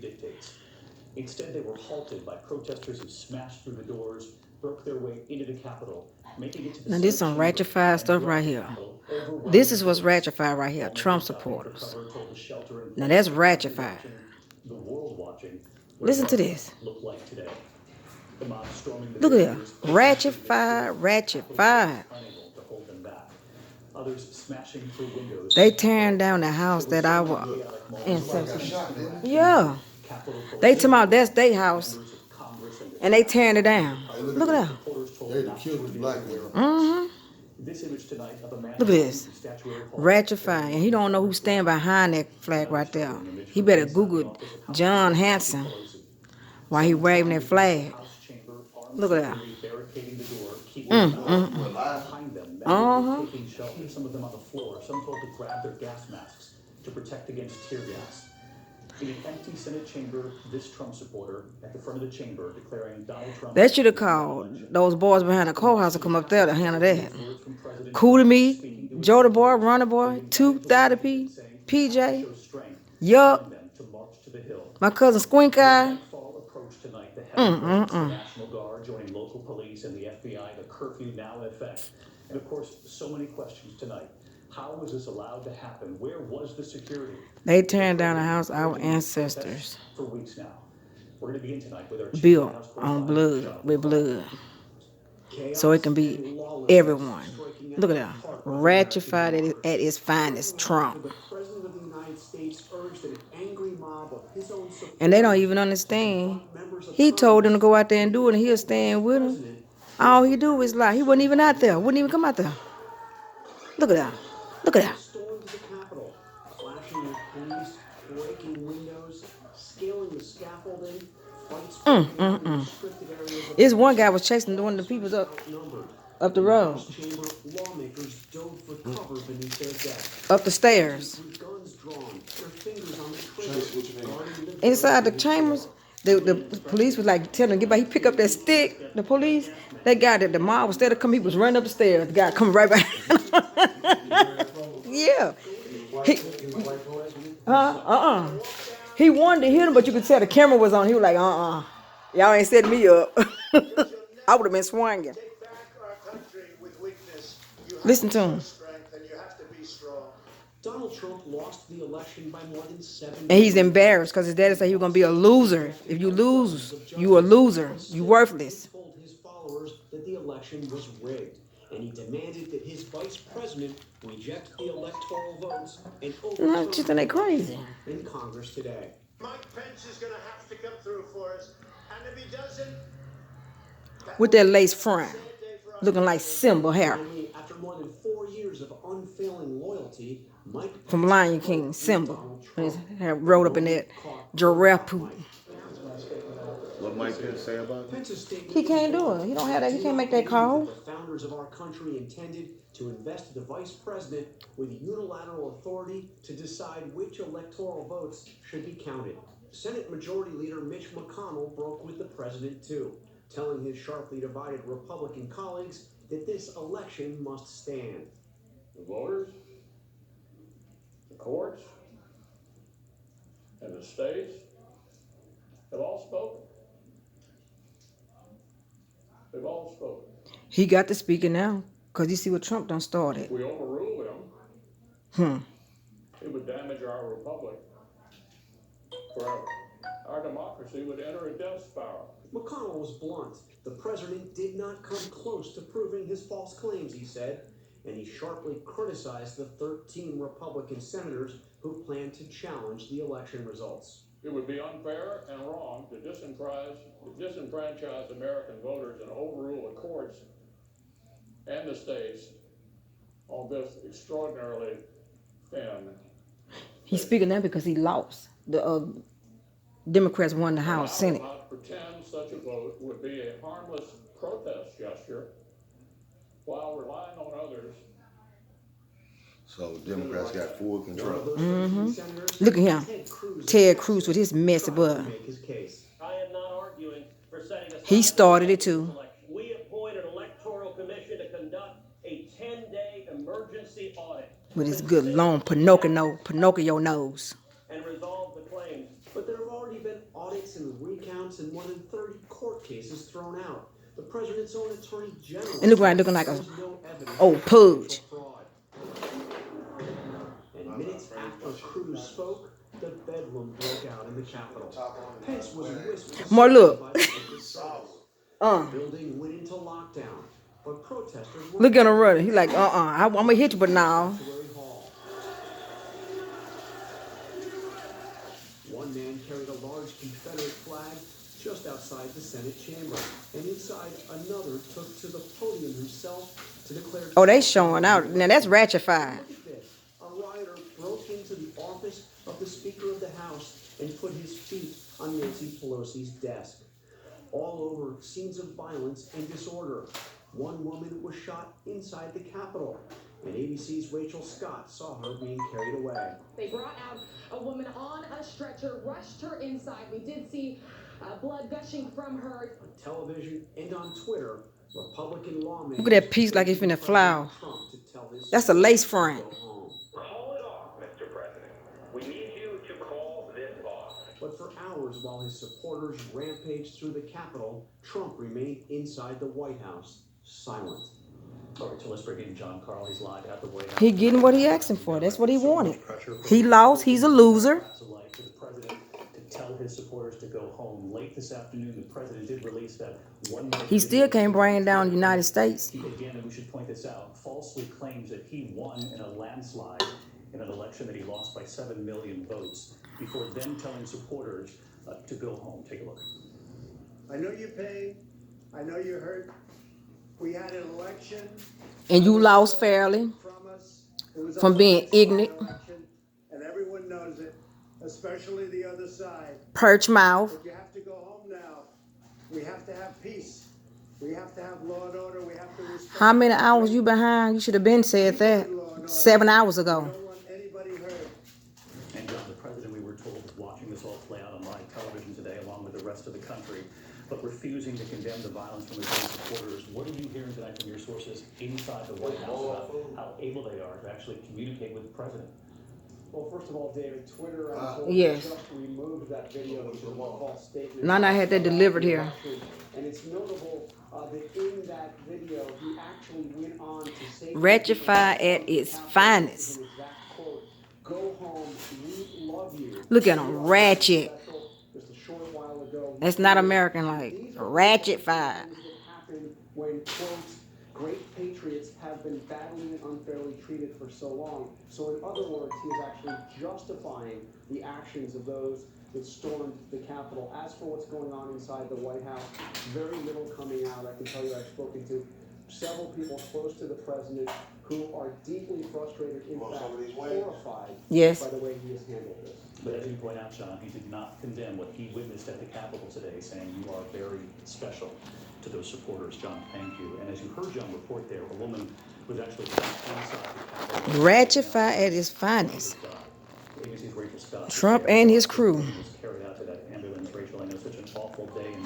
dictates. Instead, they were halted by protesters who smashed through the doors, broke their way into the Capitol, making it to the Now this some Rachetify stuff right here. This is what's Rachetify right here. Trump supporters. Now that's Rachetify. The world watching. Listen to this. Look like today. The mob storming the Look at here. barriers, Rachetify, Rachetify. unable to hold them back. Others smashing through windows. They tearing down the house that our ancestors. Yeah. They talking about that's their house. And they tearing it down. Look at that. They killed the black man. Mm-hmm. This image tonight of a man Look at this. Rachetify. And he don't know who's standing behind that flag right there. He better Google John Hanson while he waving that flag. Look at that. Taking shelter, some of them on the floor, some told to grab their gas masks to protect against tear gas. In an empty Senate chamber, this Trump supporter at the front of the chamber declaring Donald Trump. They should have called those boys behind the courthouse to come up there to handle that. Cool to me, Joe the boy, Runner boy, Tooth, Thotty P, PJ, Yup, my cousin Squink Eye. National Guard joining local police and the FBI. The curfew now in effect, and of course, so many questions tonight. How was this allowed to happen? Where was the security? They tearing down the house our ancestors for weeks now. We're going to begin tonight with our built on blood, with blood, so it can be everyone. Look at that, ratified at its finest, Trump. And they don't even understand. He told them to go out there and do it, and he'll stand with them. All he do is lie. He wasn't even out there. Wouldn't even come out there. Look at that. Look at that. This one guy was chasing one of the people up the road. Up the stairs. Inside the chambers, the police was like telling him, get back. He picked up that stick, the police. That guy that the mob was there to come, he was running up the stairs. The guy coming right back. Yeah. He wanted to hit him, but you could tell the camera was on. He was like, y'all ain't setting me up. I would have been swinging. Listen to him. Donald Trump lost the election by more than 7. And he's embarrassed because his daddy said he was going to be a loser. If you lose, you a loser. You worthless. He told his followers that the election was rigged, and he demanded that his vice president reject the electoral votes and overturn Just they crazy. In Congress today. Mike Pence is going to have to come through for us, and if he doesn't, with that lace front, looking like Simba hair. After more than 4 years of unfailing loyalty, Mike from Lion King, Simba. His hair rolled up in that giraffe poop. What Mike Pence say about it? He can't do it. He don't have that. He can't make that call. The founders of our country intended to invest the vice president with unilateral authority to decide which electoral votes should be counted. Senate Majority Leader Mitch McConnell broke with the president too, telling his sharply divided Republican colleagues that this election must stand. The voters, the courts, and the states have all spoken. They've all spoken. He got to speaking now, because you see what Trump done started. If we overrule him, it would damage our republic forever. Our democracy would enter a death spiral. McConnell was blunt. The president did not come close to proving his false claims, he said, and he sharply criticized the 13 Republican senators who plan to challenge the election results. It would be unfair and wrong to disenfranchise American voters and overrule the courts and the states on this extraordinarily thin. He's speaking now because he lost. The Democrats won the House, Senate. I will not pretend such a vote would be a harmless protest gesture while relying on others. So Democrats got full control. Look at him, Ted Cruz with his messy butt. I am not arguing for setting aside. He started it too. We appoint an electoral commission to conduct a 10-day emergency audit With his good long Pinocchio nose. and resolve the claims. But there have already been had audits and recounts and more than 30 court cases thrown out. The president's own attorney general And look around looking like a shows no evidence old of pudge. fraud. And minutes after Cruz spoke, the bedlam broke out in the Capitol. Pence was whisked to More look. by the Secret Service. The building went into lockdown, but protesters were Look at him running. He like, I'm gonna hit you, but now. Sanctuary Hall. One man carried a large Confederate flag just outside the Senate chamber, and inside another took to the podium himself to declare. Oh, they showing out. Now that's Rachetify. Look at this. A rioter broke into the office of the Speaker of the House and put his feet on Nancy Pelosi's desk. All over, scenes of violence and disorder. One woman was shot inside the Capitol, and ABC's Rachel Scott saw her being carried away. They brought out a woman on a stretcher, rushed her inside. We did see blood gushing from her. On television and on Twitter, Republican lawmakers. Look at that piece like it's finna fly off. Trump to tell his That's a lace front. go home. Call it off, Mr. President. We need you to call this off. But for hours while his supporters rampaged through the Capitol, Trump remained inside the White House, silent. All right, so let's bring in John Carl. He's live at the White House. He getting what he asking for. That's what he wanted. He lost. He's a loser. For the president to tell his supporters to go home. Late this afternoon, the president did release that one. He still can't bring down the United States. He again, and we should point this out, falsely claims that he won in a landslide in an election that he lost by 7 million votes, before then telling supporters to go home. Take a look. I know you're pain. I know you're hurt. We had an election. And you lost fairly From us. It was from a being landslide ignorant. election, and everyone knows it, especially the other side. Perch mouth. But you have to go home now. We have to have peace. We have to have law and order. We have to respect. How many hours you behind? You should have been said that 7 hours ago. We don't want anybody hurt. And John, the president, we were told, was watching this all play out on live television today, along with the rest of the country, but refusing to condemn the violence from his own supporters. What are you hearing tonight from your sources inside the White House about how able they are to actually communicate with the president? Well, first of all, David, Twitter, I'm told, Yes. just removed that video, which is a false statement. Nana had that delivered here. And it's notable that in that video, he actually went on to say... Rachetify at its finest. His exact quote, "Go home, we love you." Look at him, ratchet. Just a short while ago. That's not American like. Rachetify. That happen when, quote, great patriots have been badly and unfairly treated for so long. So in other words, he is actually justifying the actions of those that stormed the Capitol. As for what's going on inside the White House, very little coming out. I can tell you I've spoken to several people close to the president who are deeply frustrated, in fact, horrified Yes. by the way he has handled this. But as you point out, John, he did not condemn what he witnessed at the Capitol today, saying you are very special to those supporters. John, thank you. And as you heard John report there, a woman was actually found inside the Capitol. Rachetify at its finest. ABC's Rachel Scott. Trump and his crew.